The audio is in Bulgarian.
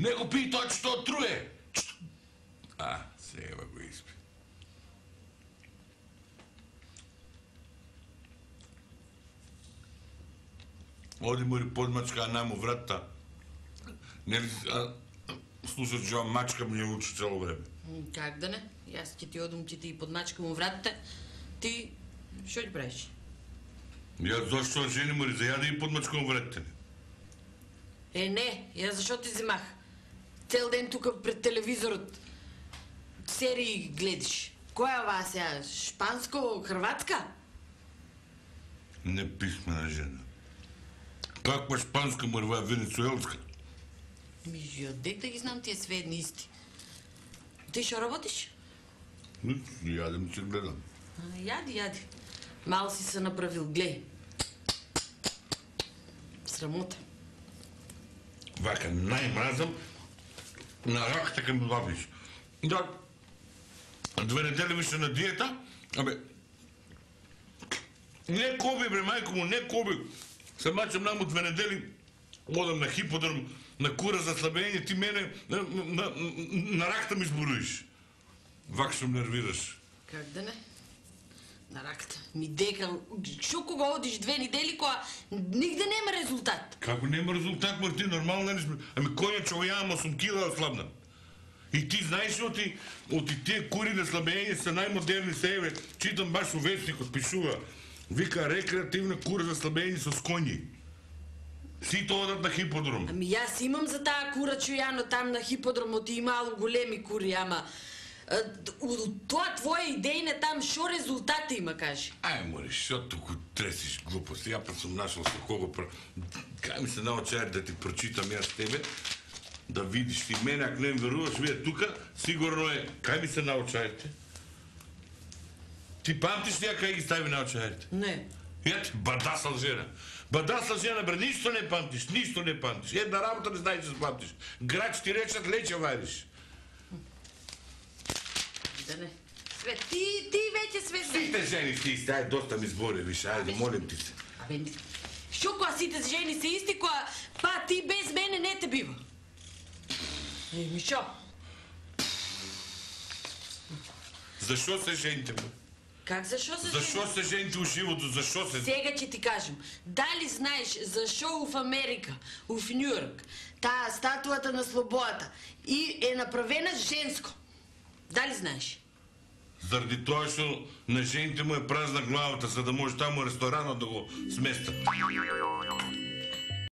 Не го пий, той че то труе. Сега го изпи. Оди мори подмачка намо вратта. Не ли слушаш, че мачка ми учи цяло време? Как да не? И аз ти одам, че ти подмачкам у вратата. Ти, що ли правиш? Я защо жени мори, заяда и подмачкам вратата. Не, я защо ти вземах? Цел ден тук пред телевизорът серии гледаш. Коя ва сега? Шпанско, хрватска? Не писмена жена. Каква шпанска мърва, венецуелска? Отдек да ги знам тия сведни исти. Ти ще работиш? Ядем се гледам. Яди. Мал си се направил, глей. Срамота. Вака, най-мразам на раката към лапиш. Да, 2 недели ми ще на диета, не коби, бре, майко му, не коби. Сама, че много 2 недели одам на хиподром, на кура за слабение, ти мене на раката ми сбориш. Вак ще ме нервираш. Как да не? На раката. Ми дека, шо кога одиш 2 недели, кога нигде нема резултат. Како нема резултат, Марти, нормално не сме. Коня човека, съм кила слабна. И ти знаеш ли от тия кури на слабение са най-модерни себе. Читам баш вестникът, пишува. Вика рекреативна кура за слабение с кони. Си то одат на хиподром. Аз имам за тая кура чуяно там на хиподромот и мало големи кури, ама... От това твоя идейна там, шо резултата има, кажи? Мори, шо тук тресиш глупости? Я път съм нашъл с кого... Кай ми се науча да ти прочитам аз тебе, да видиш ти мен, ако не веруваш, вие тука, сигурно е... Кай ми се научаете? Ти памтиш ли, кай ги стави научаете? Не. Ето, бадасъл жена. Бадасъл жена, бре, нищо не памтиш, нищо не памтиш. Една работа не знаеш да памтиш. Грач ти речат, леча вариш. Да не. Свет, ти вече свет... Сите жени си исти, доста ми сбори, виж, айде, молим ти се. Шо кога сите жени се исти, кога па ти без мене не те бива? Шо? Защо се жените, бе? Как защо се жените? Защо се жените у живото, защо се... Сега че ти кажем, дали знаеш защо в Америка, в Нью-Йорк, тая статуята на свободата и е направена женско? Дали знаеш? Заради това, защото на жените му е празна главата, за да може там ресторанът да го сместят.